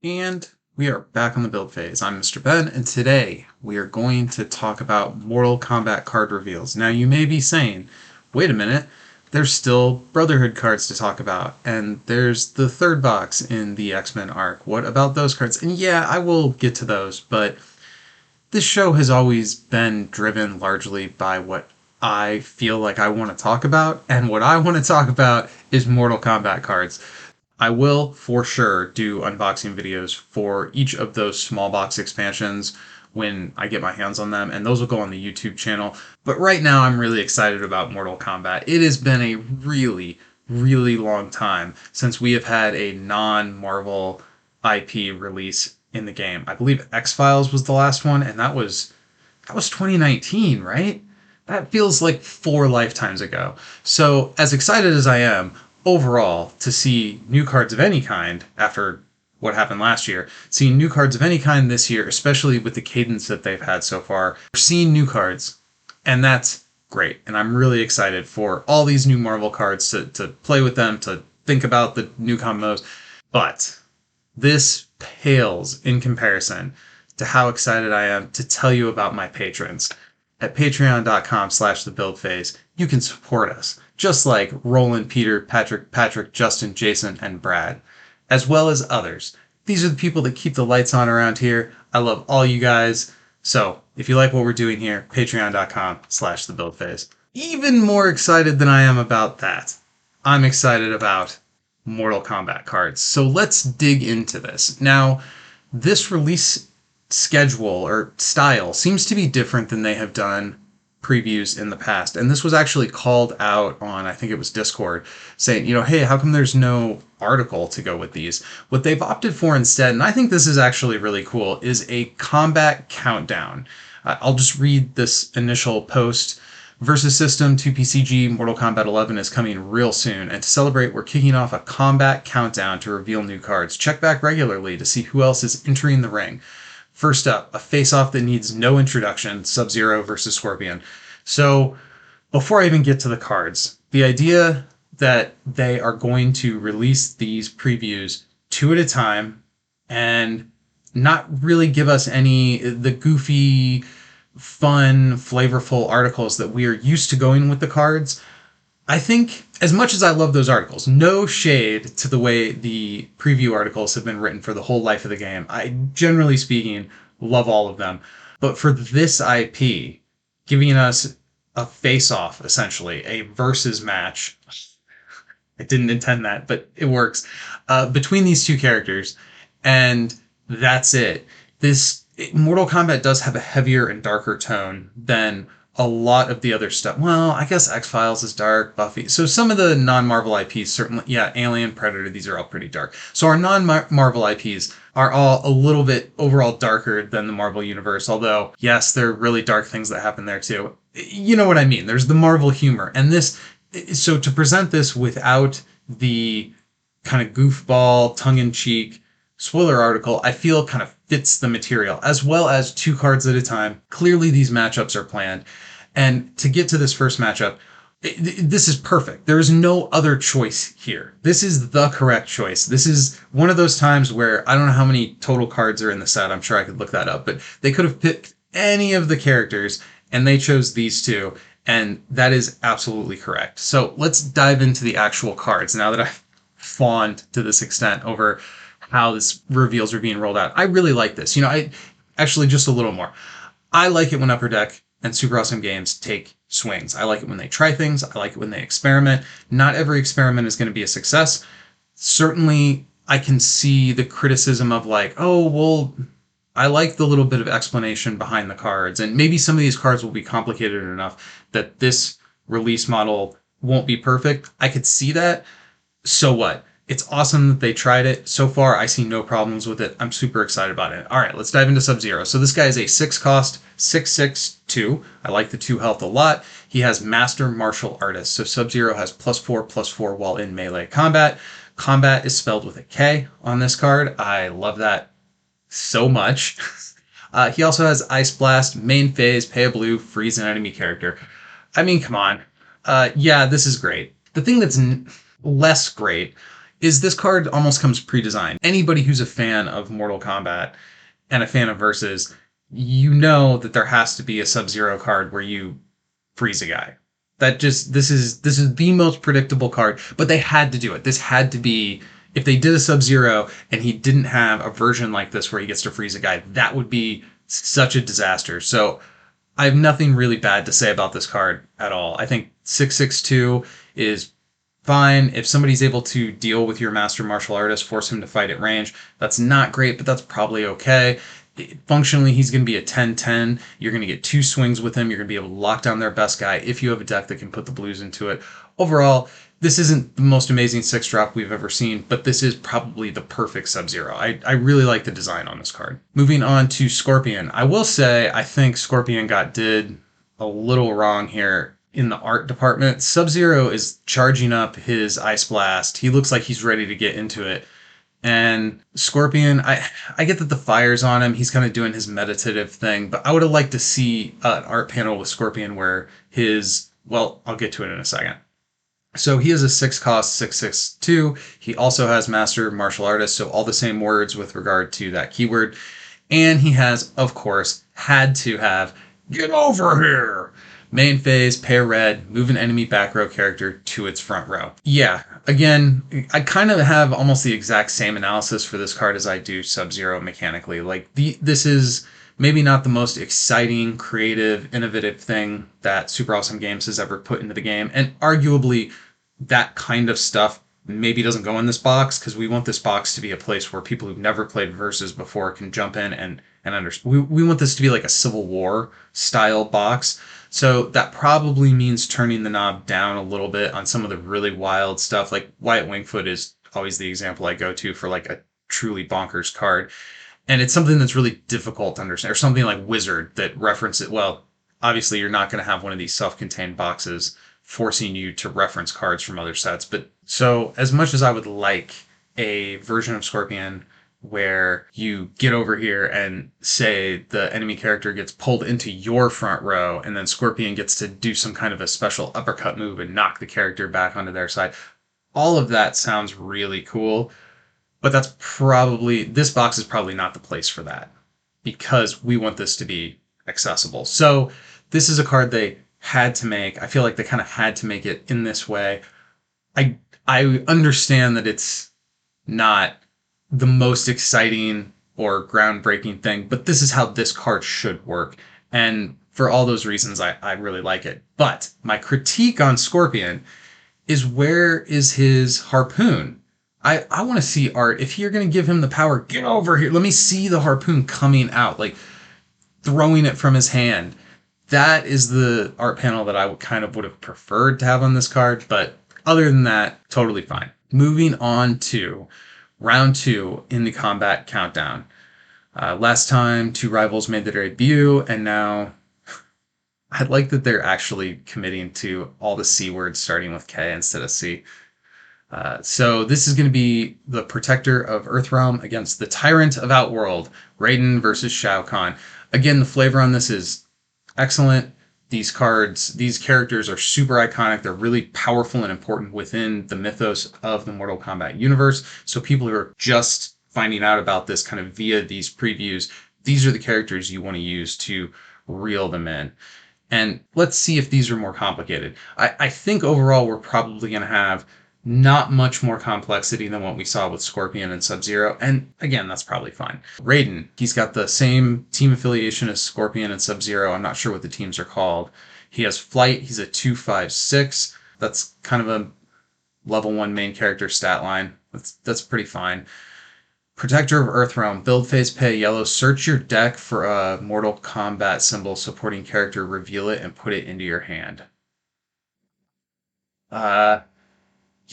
And we are back on the build phase. I'm Mr. Ben, and today we are going to talk about Mortal Kombat card reveals. Now, you may be saying, wait a minute, there's still Brotherhood cards to talk about, and there's the third box in the X-Men arc. What about those cards? And yeah, I will get to those, but this show has always been driven largely by what I feel like I want to talk about, and what I want to talk about is Mortal Kombat cards. I will, for sure, do unboxing videos for each of those small box expansions when I get my hands on them, and those will go on the YouTube channel. But right now, I'm really excited about Mortal Kombat. It has been a really, really long time since we have had a non-Marvel IP release in the game. I believe X-Files was the last one, and that was 2019, right? That feels like 4 lifetimes ago. So, as excited as I am overall to see new cards of any kind after what happened last year, seeing new cards of any kind this year, especially with the cadence that they've had so far, we're seeing new cards, and that's great. And I'm really excited for all these new Marvel cards to play with them, to think about the new combos. But this pales in comparison to how excited I am to tell you about my patrons. At patreon.com/thebuildphase, you can support us, just like Roland, Peter, Patrick, Justin, Jason, and Brad, as well as others. These are the people that keep the lights on around here. I love all you guys. So, if you like what we're doing here, patreon.com/thebuildphase. Even more excited than I am about that, I'm excited about Mortal Kombat cards. So let's dig into this. Now, this release schedule or style seems to be different than they have done previews in the past. And this was actually called out on, I think it was Discord, saying, hey, how come there's no article to go with these? What they've opted for instead, and I think this is actually really cool, is a Kombat Kountdown. I'll just read this initial post. Versus System 2PCG Mortal Kombat 11 is coming real soon, and to celebrate, we're kicking off a Kombat Countdown to reveal new cards. Check back regularly to see who else is entering the ring. First up, a face-off that needs no introduction, Sub-Zero versus Scorpion. So, before I even get to the cards, the idea that they are going to release these previews 2 at a time and not really give us the goofy, fun, flavorful articles that we are used to going with the cards. I think, as much as I love those articles, no shade to the way the preview articles have been written for the whole life of the game. I, generally speaking, love all of them. But for this IP, giving us a face-off, essentially, a versus match, I didn't intend that, but it works, between these two characters, and that's it. Mortal Kombat does have a heavier and darker tone than a lot of the other stuff. Well, I guess X-Files is dark, Buffy. So some of the non-Marvel IPs, certainly, yeah, Alien, Predator, these are all pretty dark. So our non-Marvel IPs are all a little bit overall darker than the Marvel Universe, although, yes, there are really dark things that happen there too. You know what I mean? There's the Marvel humor. And so to present this without the kind of goofball, tongue-in-cheek spoiler article, I feel kind of fits the material, as well as 2 cards at a time. Clearly, these matchups are planned. And to get to this first matchup, this is perfect. There is no other choice here. This is the correct choice. This is one of those times where I don't know how many total cards are in the set. I'm sure I could look that up. But they could have picked any of the characters, and they chose these 2. And that is absolutely correct. So let's dive into the actual cards now that I've fawned to this extent over how this reveals are being rolled out. I really like this. I actually, just a little more. I like it when Upper Deck and Super Awesome Games take swings. I like it when they try things. I like it when they experiment. Not every experiment is going to be a success. Certainly, I can see the criticism of oh, well, I like the little bit of explanation behind the cards, and maybe some of these cards will be complicated enough that this release model won't be perfect. I could see that. So what? It's awesome that they tried it. So far, I see no problems with it. I'm super excited about it. All right, let's dive into Sub-Zero. So this guy is a 6-cost, 6/6/2. I like the 2 health a lot. He has Master Martial Artist. So Sub-Zero has +4/+4 while in melee combat. Combat is spelled with a K on this card. I love that so much. He also has Ice Blast, main phase, pay a blue, freeze an enemy character. I mean, come on. Yeah, this is great. The thing that's less great is this card almost comes pre-designed. Anybody who's a fan of Mortal Kombat and a fan of Versus, you know that there has to be a Sub-Zero card where you freeze a guy. That just this is the most predictable card, but they had to do it. This had to be, if they did a Sub-Zero and he didn't have a version like this where he gets to freeze a guy, that would be such a disaster. So I have nothing really bad to say about this card at all. I think 662 is fine. If somebody's able to deal with your master martial artist, force him to fight at range, that's not great, but that's probably okay. Functionally, he's going to be a 10-10. You're going to get two swings with him. You're going to be able to lock down their best guy if you have a deck that can put the blues into it. Overall, this isn't the most amazing 6-drop we've ever seen, but this is probably the perfect Sub-Zero. I really like the design on this card. Moving on to Scorpion. I will say I think Scorpion did a little wrong here in the art department. Sub-Zero is charging up his Ice Blast. He looks like he's ready to get into it. And Scorpion, I get that the fire's on him. He's kind of doing his meditative thing, but I would have liked to see an art panel with Scorpion where well, I'll get to it in a second. So he has a 6-cost 662. He also has Master Martial Artist, so all the same words with regard to that keyword. And he has, of course, had to have Get Over Here! Main phase, pay a red, move an enemy back row character to its front row. Yeah, again, I kind of have almost the exact same analysis for this card as I do Sub-Zero mechanically. Like, this is maybe not the most exciting, creative, innovative thing that Super Awesome Games has ever put into the game. And arguably, that kind of stuff maybe doesn't go in this box, because we want this box to be a place where people who've never played Versus before can jump in and understand. We want this to be like a Civil War style box. So that probably means turning the knob down a little bit on some of the really wild stuff. Like Wyatt Wingfoot is always the example I go to for like a truly bonkers card. And it's something that's really difficult to understand. Or something like Wizard that references, well, obviously you're not going to have one of these self-contained boxes forcing you to reference cards from other sets. But so as much as I would like a version of Scorpion where you get over here and say the enemy character gets pulled into your front row and then Scorpion gets to do some kind of a special uppercut move and knock the character back onto their side. All of that sounds really cool, but this box is probably not the place for that, because we want this to be accessible. So this is a card they had to make. I feel like they kind of had to make it in this way. I understand that it's not the most exciting or groundbreaking thing, but this is how this card should work. And for all those reasons, I really like it. But my critique on Scorpion is, where is his harpoon? I want to see art. If you're going to give him the power, get over here. Let me see the harpoon coming out, like throwing it from his hand. That is the art panel that I would have preferred to have on this card. But other than that, totally fine. Moving on to round 2 in the Kombat Kountdown. Last time, 2 rivals made their debut, and now I like that they're actually committing to all the C words starting with K instead of C. So this is going to be the Protector of Earthrealm against the Tyrant of Outworld, Raiden versus Shao Kahn. Again, the flavor on this is excellent. These characters are super iconic. They're really powerful and important within the mythos of the Mortal Kombat universe. So people who are just finding out about this kind of via these previews, these are the characters you want to use to reel them in. And let's see if these are more complicated. I think overall we're probably going to have not much more complexity than what we saw with Scorpion and Sub-Zero, and again, that's probably fine. Raiden, he's got the same team affiliation as Scorpion and Sub-Zero. I'm not sure what the teams are called. He has Flight. He's a 2/5/6. That's kind of a level 1 main character stat line. That's pretty fine. Protector of Earthrealm, build phase, pay yellow, search your deck for a Mortal Kombat symbol supporting character, reveal it, and put it into your hand.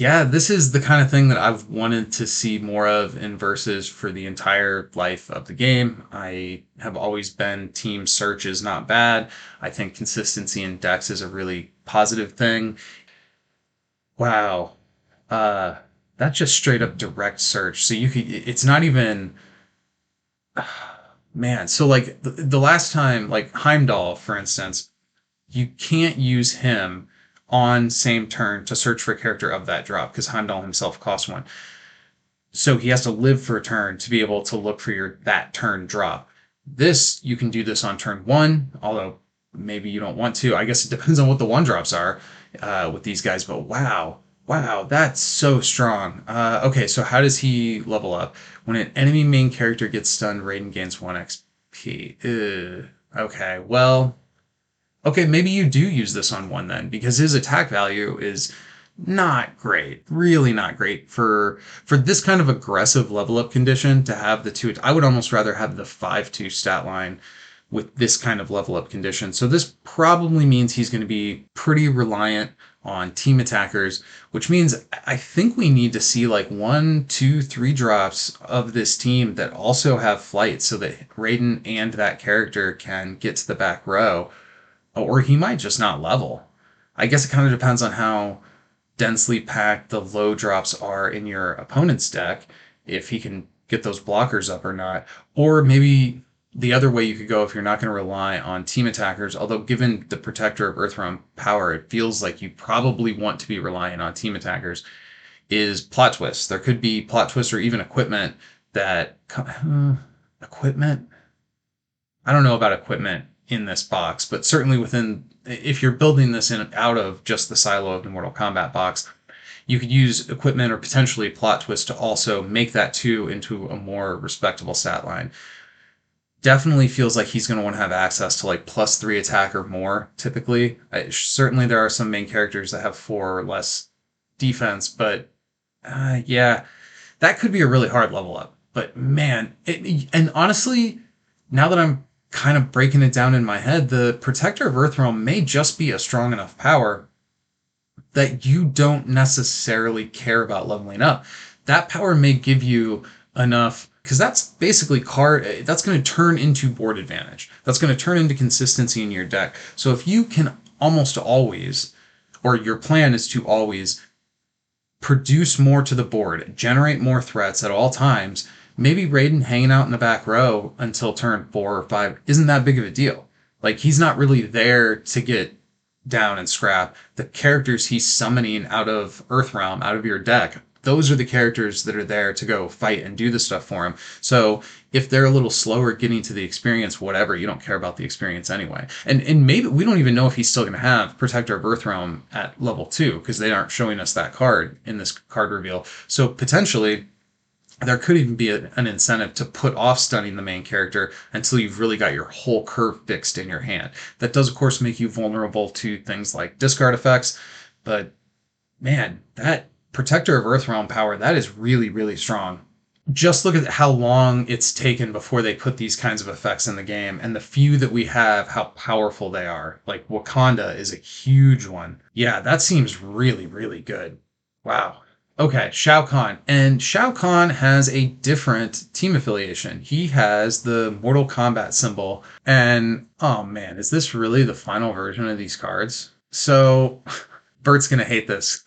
Yeah, this is the kind of thing that I've wanted to see more of in Versus for the entire life of the game. I have always been team search is not bad. I think consistency in decks is a really positive thing. Wow. That's just straight up direct search. So it's not even, man. So like the last time, like Heimdall, for instance, you can't use him on same turn to search for a character of that drop because Heimdall himself costs 1. So he has to live for a turn to be able to look for your that turn drop. This, you can do this on turn one, although maybe you don't want to. I guess it depends on what the one drops are with these guys. But wow, wow, that's so strong. Okay, so how does he level up? When an enemy main character gets stunned, Raiden gains 1 XP. Ugh. Okay, well, okay, maybe you do use this on one then, because his attack value is not great, really not great for this kind of aggressive level up condition to have the two. I would almost rather have the 5-2 stat line with this kind of level up condition. So this probably means he's going to be pretty reliant on team attackers, which means I think we need to see like 1, 2, 3 drops of this team that also have flight so that Raiden and that character can get to the back row, or he might just not level. I guess it kind of depends on how densely packed the low drops are in your opponent's deck, if he can get those blockers up or not. Or maybe the other way you could go if you're not going to rely on team attackers, although given the Protector of Earthrealm power, it feels like you probably want to be relying on team attackers, is plot twists. There could be plot twists or even equipment that... equipment? I don't know about equipment in this box, but certainly within, if you're building this in out of just the silo of the Mortal Kombat box, you could use equipment or potentially plot twist to also make that 2 into a more respectable stat line. Definitely feels like he's going to want to have access to like +3 attack or more typically. Certainly there are some main characters that have 4 or less defense, but yeah, that could be a really hard level up. But man, and honestly, now that I'm kind of breaking it down in my head, the Protector of Earthrealm may just be a strong enough power that you don't necessarily care about leveling up. That power may give you enough, because that's basically that's going to turn into board advantage. That's going to turn into consistency in your deck. So if you can almost always, or your plan is to always produce more to the board, generate more threats at all times, maybe Raiden hanging out in the back row until turn 4 or 5 isn't that big of a deal. Like, he's not really there to get down and scrap. The characters he's summoning out of Earthrealm, out of your deck, those are the characters that are there to go fight and do the stuff for him. So if they're a little slower getting to the experience, whatever, you don't care about the experience anyway. And maybe we don't even know if he's still going to have Protector of Earthrealm at level 2, because they aren't showing us that card in this card reveal. So potentially there could even be an incentive to put off stunning the main character until you've really got your whole curve fixed in your hand. That does, of course, make you vulnerable to things like discard effects, but man, that Protector of Earthrealm power, that is really, really strong. Just look at how long it's taken before they put these kinds of effects in the game, and the few that we have, how powerful they are. Like, Wakanda is a huge one. Yeah, that seems really, really good. Wow. Okay, Shao Kahn. And Shao Kahn has a different team affiliation. He has the Mortal Kombat symbol. And, oh man, is this really the final version of these cards? So, Bert's gonna hate this.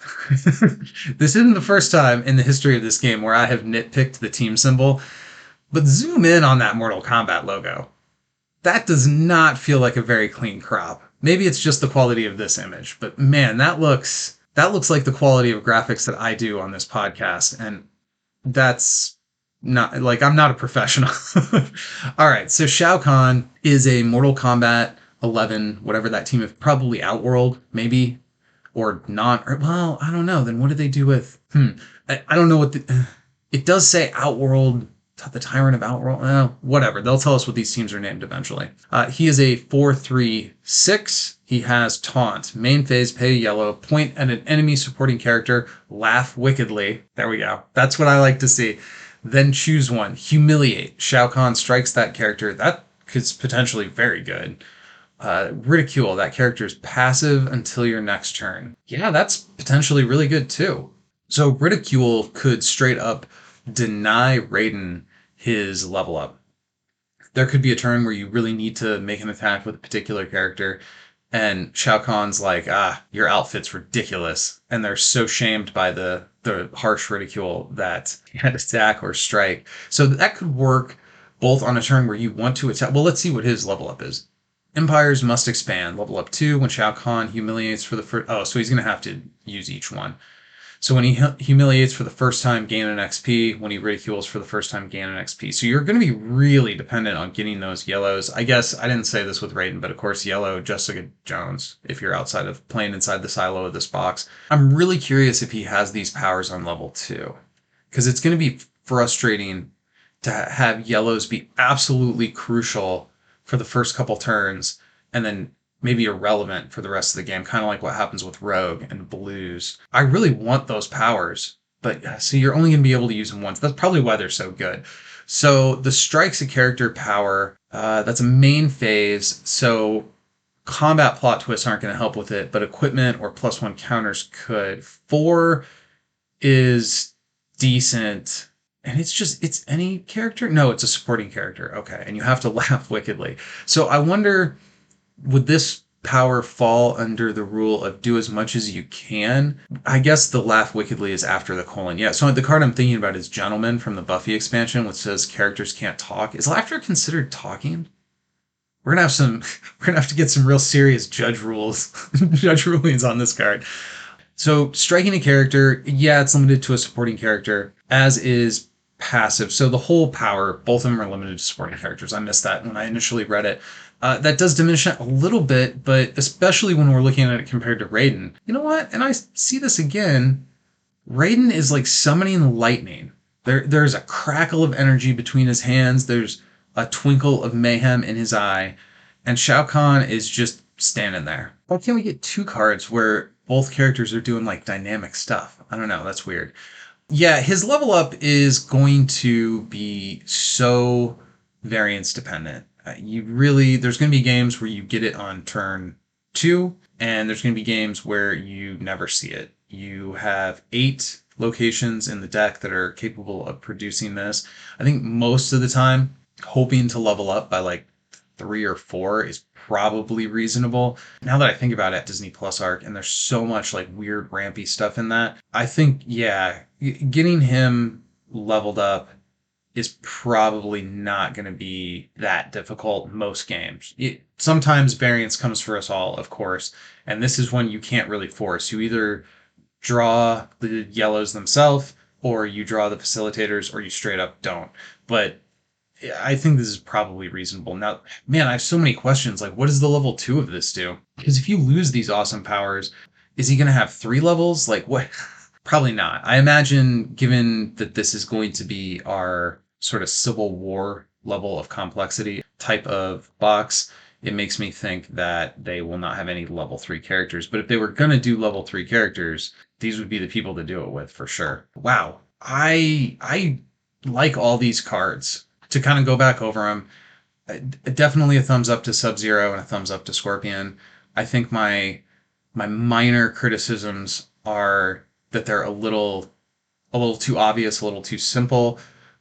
This isn't the first time in the history of this game where I have nitpicked the team symbol, but zoom in on that Mortal Kombat logo. That does not feel like a very clean crop. Maybe it's just the quality of this image, but man, that looks like the quality of graphics that I do on this podcast, and that's not like, I'm not a professional. All right, so Shao Kahn is a Mortal Kombat 11, whatever that team is, probably Outworld, maybe, or not. Or, well, I don't know. Then what did they do with? I don't know what it does say. Outworld, the Tyrant of Outworld. Whatever. They'll tell us what these teams are named eventually. He is a 4/3/6. He has Taunt, main phase, pay yellow, point at an enemy supporting character, laugh wickedly. There we go. That's what I like to see. Then choose one. Humiliate. Shao Kahn strikes that character. That could potentially very good. Ridicule. That character is passive until your next turn. Yeah, that's potentially really good too. So Ridicule could straight up deny Raiden his level up. There could be a turn where you really need to make an attack with a particular character, and Shao Kahn's like, your outfit's ridiculous. And they're so shamed by the harsh ridicule that he can't attack or strike. So that could work both on a turn where you want to attack. Well, let's see what his level up is. Empires must expand. Level up 2 when Shao Kahn humiliates for the first... Oh, so he's going to have to use each one. So when he humiliates for the first time, gain an XP. When he ridicules for the first time, gain an XP. So you're going to be really dependent on getting those yellows. I guess I didn't say this with Raiden, but of course, yellow Jessica Jones if you're outside of playing inside the silo of this box. I'm really curious if he has these powers on level 2. Because it's going to be frustrating to have yellows be absolutely crucial for the first couple turns and then maybe irrelevant for the rest of the game, kind of like what happens with Rogue and Blues. I really want those powers, but see, you're only going to be able to use them once. That's probably why they're so good. So the Strike's a character power. That's a main phase. So combat plot twists aren't going to help with it, but equipment or +1 counters could. 4 is decent. And it's any character? No, it's a supporting character. Okay. And you have to laugh wickedly. So I wonder, would this power fall under the rule of do as much as you can? I guess the laugh wickedly is after the colon. Yeah, so the card I'm thinking about is Gentleman from the Buffy expansion, which says characters can't talk. Is laughter considered talking? We're gonna have some we're gonna have to get some real serious judge rules, judge rulings on this card. So striking a character, yeah, it's limited to a supporting character, as is passive. So the whole power, both of them are limited to supporting characters. I missed that when I initially read it. That does diminish it a little bit, but especially when we're looking at it compared to Raiden. You know what? And I see this again. Raiden is like summoning lightning. There's a crackle of energy between his hands. There's a twinkle of mayhem in his eye. And Shao Kahn is just standing there. Why can't we get 2 cards where both characters are doing like dynamic stuff? I don't know. That's weird. Yeah, his level up is going to be so variance dependent. There's going to be games where you get it on turn 2, and there's going to be games where you never see it. You have 8 locations in the deck that are capable of producing this. I think most of the time, hoping to level up by like 3 or 4 is probably reasonable. Now that I think about it, Disney Plus arc, and there's so much like weird rampy stuff in that, I think, yeah, getting him leveled up is probably not going to be that difficult most games. Sometimes variance comes for us all, of course, and this is one you can't really force. You either draw the yellows themselves, or you draw the facilitators, or you straight up don't. But I think this is probably reasonable. Now, man, I have so many questions. Like, what does the level 2 of this do? Because if you lose these awesome powers, is he going to have 3 levels? Like, what? Probably not. I imagine, given that this is going to be our sort of Civil War level of complexity type of box, it makes me think that they will not have any level 3 characters. But if they were going to do level 3 characters, these would be the people to do it with for sure. Wow. I like all these cards. To kind of go back over them, definitely a thumbs up to Sub-Zero and a thumbs up to Scorpion. I think my minor criticisms are that they're a little too obvious, a little too simple,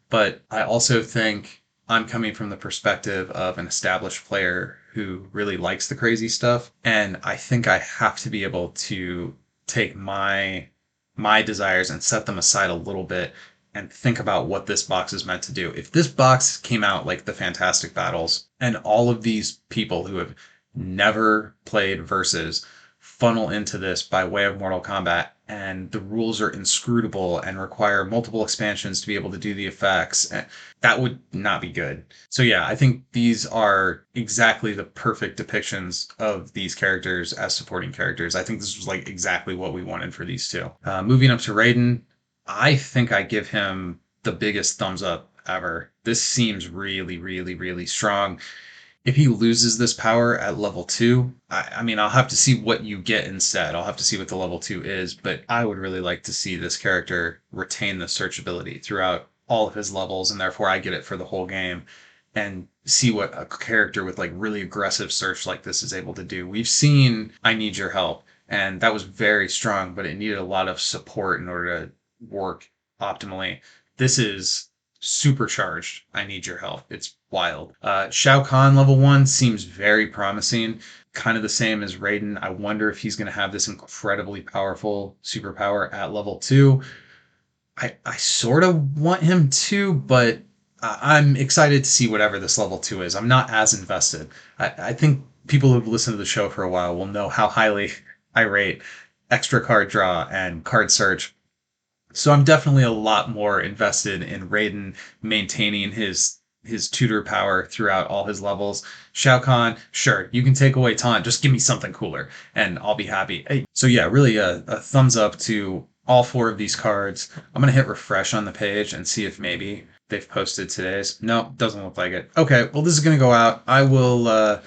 but I also think I'm coming from the perspective of an established player who really likes the crazy stuff, and I think I have to be able to take my desires and set them aside a little bit and think about what this box is meant to do. If this box came out like the Fantastic Battles and all of these people who have never played Versus funnel into this by way of Mortal Kombat, and the rules are inscrutable and require multiple expansions to be able to do the effects, that would not be good. So yeah, I think these are exactly the perfect depictions of these characters as supporting characters. I think this was like exactly what we wanted for these two. Moving up to Raiden, I think I give him the biggest thumbs up ever. This seems really, really, really strong. If he loses this power at level 2, I mean, I'll have to see what you get instead. I'll have to see what the level 2 is, but I would really like to see this character retain the searchability throughout all of his levels, and therefore I get it for the whole game, and see what a character with like really aggressive search like this is able to do. We've seen I Need Your Help, and that was very strong, but it needed a lot of support in order to work optimally. This is supercharged I Need Your Help. It's wild. Shao Kahn level 1 seems very promising. Kind of the same as Raiden. I wonder if he's going to have this incredibly powerful superpower at level 2. I sort of want him to, but I'm excited to see whatever this level 2 is. I'm not as invested. I think people who've listened to the show for a while will know how highly I rate extra card draw and card search. So I'm definitely a lot more invested in Raiden maintaining his tutor power throughout all his levels. Shao Kahn, sure, you can take away taunt, just give me something cooler, and I'll be happy. So yeah, really a thumbs up to all four of these cards. I'm gonna hit refresh on the page and see if maybe they've posted today's. No, doesn't look like it. Okay, well this is gonna go out. I will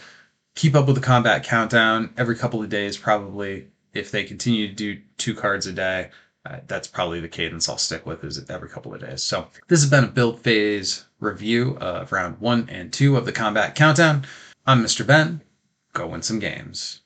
keep up with the Kombat Countdown every couple of days, probably. If they continue to do 2 cards a day, that's probably the cadence I'll stick with, is every couple of days. So this has been a build phase review of round 1 and 2 of the Kombat Countdown. I'm Mr. Ben. Go win some games.